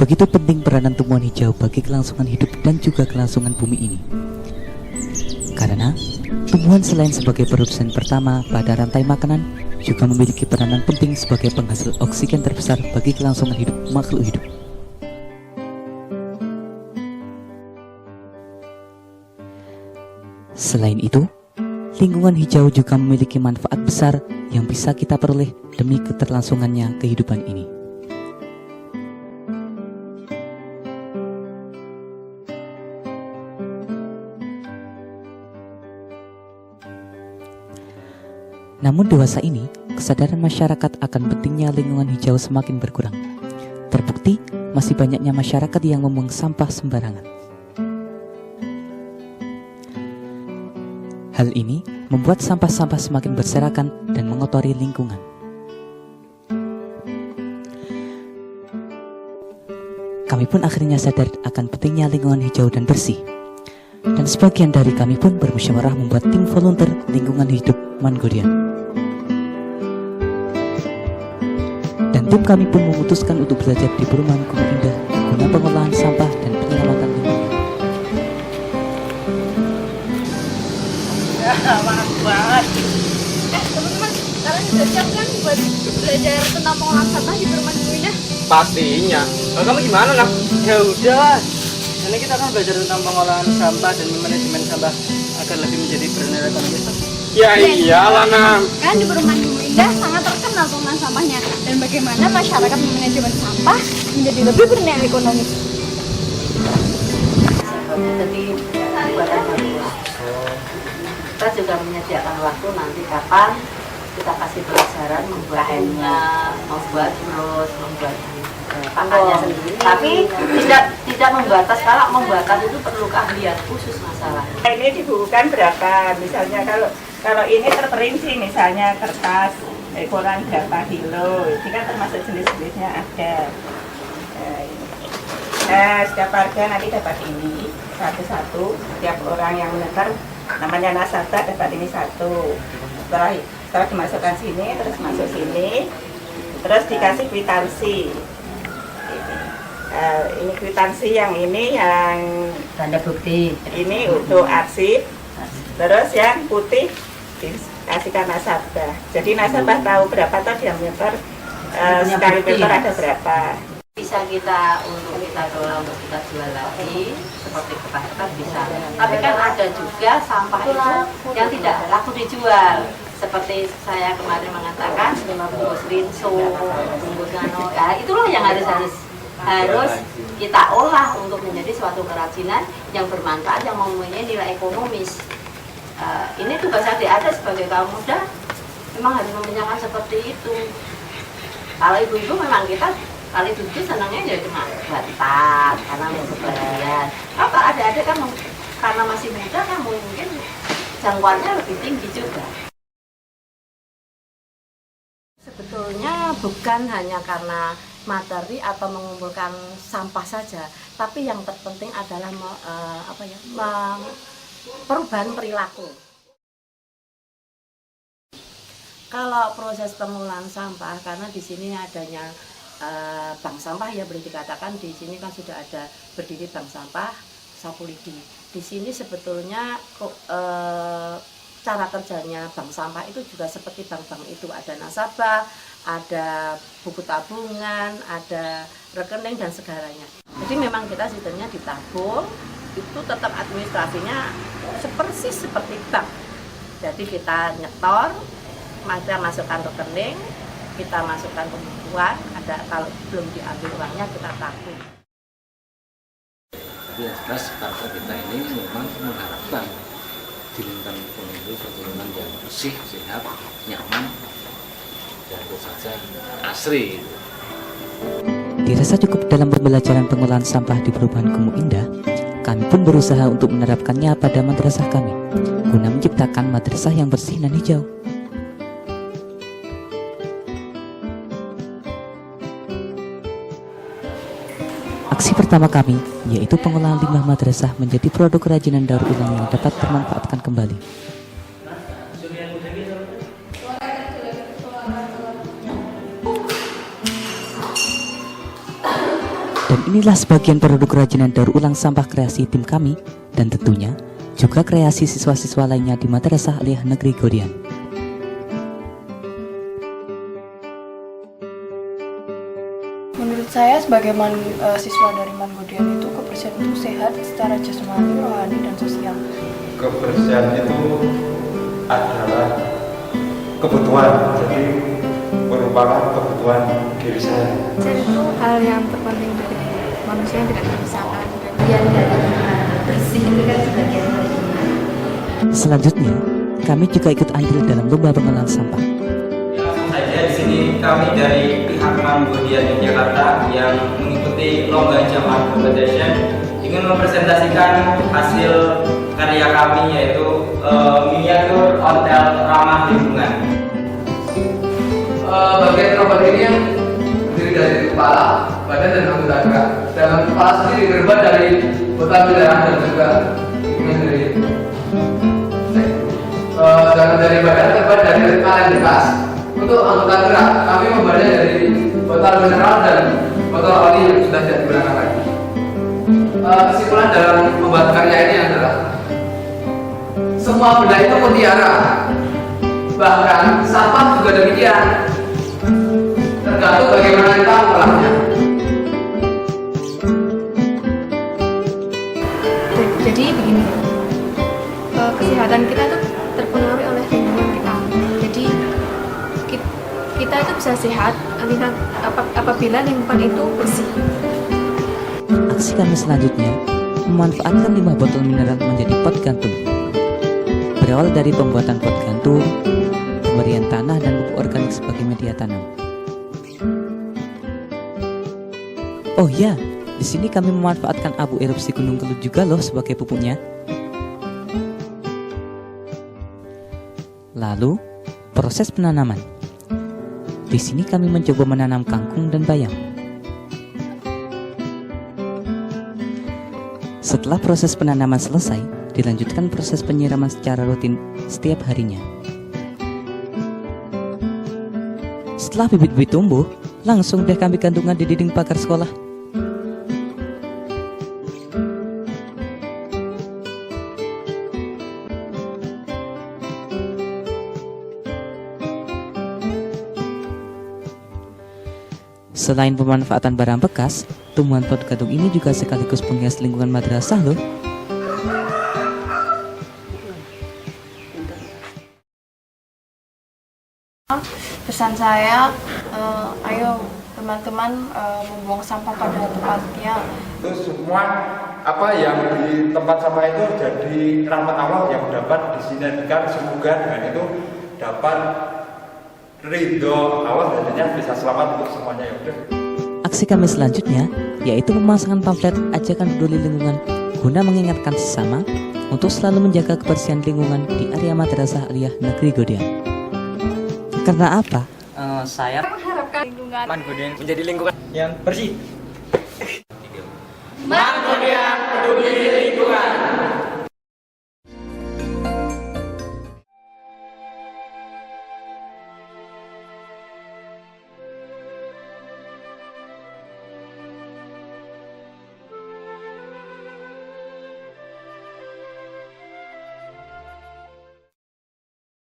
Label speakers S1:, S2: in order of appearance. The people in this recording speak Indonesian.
S1: Begitu penting peranan tumbuhan hijau bagi kelangsungan hidup dan juga kelangsungan bumi ini. Karena tumbuhan selain sebagai produsen pertama pada rantai makanan, juga memiliki peranan penting sebagai penghasil oksigen terbesar bagi kelangsungan hidup makhluk hidup. Selain itu, lingkungan hijau juga memiliki manfaat besar yang bisa kita peroleh demi keterlangsungannya kehidupan ini. Namun dewasa ini, kesadaran masyarakat akan pentingnya lingkungan hijau semakin berkurang. Terbukti, masih banyaknya masyarakat yang membuang sampah sembarangan. Hal ini membuat sampah-sampah semakin berserakan dan mengotori lingkungan. Kami pun akhirnya sadar akan pentingnya lingkungan hijau dan bersih. Dan sebagian dari kami pun bermusyawarah membuat tim volunteer lingkungan hidup Mangorian. Dan tim kami pun memutuskan untuk belajar di Perumahan Kumuh Indah guna pengolahan sampah dan penyelamatan lingkungan.
S2: Maaf banget. Teman-teman, kalian sudah siap kan buat belajar tentang pengolahan sampah di Perumahan Kumuh Indah?
S3: Pastinya. Kalau kamu gimana, Nak?
S4: Ya udah, ini kita akan belajar tentang pengolahan sampah dan manajemen sampah agar lebih menjadi bernilai ekonomis.
S3: Ya iyalah, Nak.
S2: Kan di Perumahan Kumuh Indah sangat terkenal pengolahan sampahnya dan bagaimana masyarakat memanajemen sampah menjadi lebih bernilai ekonomis.
S5: Jadi buatan bagus. Kita juga menyediakan waktu nanti kapan kita kasih pelajaran membuat membuat pakannya sendiri. Tapi tidak membatas. Kalau membatas itu perlu keahlian khusus masalah.
S6: Ini dibukukan berapa? Misalnya kalau ini terperinci, misalnya kertas ukuran berapa kilo, ini kan termasuk jenis-jenisnya ada. Nah, setiap warga nanti dapat ini satu-satu. Setiap orang yang menekan namanya nasabah dapat ini satu. Setelah dimasukkan sini, terus masuk sini, terus dikasih kwitansi. Ini kwitansi yang ini yang
S5: Tanda bukti.
S6: ini untuk arsip, terus yang putih dikasihkan nasabah. Jadi nasabah tahu berapa toh diameter sekali paper ada berapa.
S5: Bisa kita untuk kita kelola untuk kita jual lagi seperti kertas bisa. Tapi kan ada juga sampah itu yang tidak laku dijual. Seperti saya kemarin mengatakan bungkus rinso, bungkus nano, ya itulah yang harus kita olah untuk menjadi suatu kerajinan yang bermanfaat, yang mempunyai nilai ekonomis. Ini tugas adik-adik sebagai kaum muda memang harus mempunyai seperti itu. Kalau ibu-ibu memang kita kali tujuh senangnya ya cuma buat tas karena untuk bagian. Kalau adik-adik kan karena masih muda kan mungkin jangkauannya lebih tinggi juga. Sebetulnya bukan hanya karena materi atau mengumpulkan sampah saja, tapi yang terpenting adalah perubahan perilaku. Kalau proses pengolahan sampah, karena di sini adanya bank sampah, ya boleh dikatakan di sini kan sudah ada berdiri bank sampah Sapulidi. Di sini sebetulnya cara kerjanya bank sampah itu juga seperti bank-bank itu, ada nasabah, ada buku tabungan, ada rekening dan segalanya. Jadi memang kita sistemnya ditabung, itu tetap administrasinya persis seperti bank. Jadi kita nyetor, kita masukkan rekening, kita masukkan pembukuan, ada kalau belum diambil uangnya kita tabung.
S7: Tapi yang jelas partai kita ini memang mengharapkan di lingkungan pemilu suatu lingkungan yang bersih, sehat, nyaman, dan tentu saja asri.
S1: Dirasa cukup dalam pembelajaran pengolahan sampah di Perumahan Kumuh Indah, kami pun berusaha untuk menerapkannya pada madrasah kami, guna menciptakan madrasah yang bersih dan hijau. Aksi pertama kami, yaitu pengolahan limbah madrasah menjadi produk kerajinan daur ulang yang dapat termanfaatkan kembali. Dan Dan inilah sebagian produk kerajinan daur ulang sampah kreasi tim kami, dan tentunya juga kreasi siswa-siswa lainnya di Madrasah Aliyah Negeri Godian.
S2: Menurut saya sebagai siswa dari Mangodian itu kebersihan itu sehat secara jasmani, rohani, dan sosial.
S8: Kebersihan itu adalah kebutuhan, jadi merupakan kebutuhan diri saya.
S2: Kebersihan itu hal yang terpenting dari manusia yang tidak terpisahkan. Bagian dari bersih itu kan sebagian dari iman.
S1: Selanjutnya, kami juga ikut andil dalam lomba pengolahan sampah.
S4: Saja di sini kami dari pihak Mangodian Yogyakarta yang mengikuti lomba Jamaah Competition ingin mempresentasikan hasil karya kami yaitu miniatur ontel ramah lingkungan.
S3: Bagian robot ini yang terdiri dari kepala, badan, dan anggota gerak. Dalam kepala sendiri terbuat dari botol darah dan juga ini dari badan terbuat dari kaleng bekas. Untuk anggota gerak, kami membuatnya dari botol mineral dan botol oli yang sudah tidak digunakan lagi. Kesimpulan dalam membuat karya ini adalah semua benda itu mutiara, bahkan sampah juga demikian. Tergantung bagaimana kita mengolahnya.
S2: Jadi begini, kesehatan kita itu terpengaruh oleh lingkungan kita. Jadi kita itu bisa sehat apabila lingkungan itu bersih.
S1: Aksi kami selanjutnya memanfaatkan limbah botol mineral menjadi pot gantung. Berawal dari pembuatan pot gantung, pemberian tanah dan pupuk organik sebagai media tanam. Oh ya, di sini kami memanfaatkan abu erupsi Gunung Kelut juga loh sebagai pupuknya. Lalu, proses penanaman. Di sini kami mencoba menanam kangkung dan bayam. Setelah proses penanaman selesai, dilanjutkan proses penyiraman secara rutin setiap harinya. Setelah bibit-bibit tumbuh, langsung deh kami gantungan di dinding pagar sekolah. Selain pemanfaatan barang bekas, tumbuhan pot gantung ini juga sekaligus penghias lingkungan madrasah loh.
S2: Pesan saya, ayo teman-teman membuang sampah pada tempatnya.
S8: Itu semua apa yang di tempat sampah itu jadi rahmat Allah yang dapat disinarkan, semoga dengan itu dapat ridho Allah dan tentunya bisa selamat untuk semuanya ya udah.
S1: Aksi kami selanjutnya yaitu pemasangan pamflet ajakan peduli lingkungan guna mengingatkan sesama untuk selalu menjaga kebersihan lingkungan di area Madrasah Aliyah Negeri Godian. Karena apa?
S4: Saya
S2: Mengharapkan lingkungan
S4: Mangodian menjadi lingkungan yang bersih.
S3: Mangodian peduli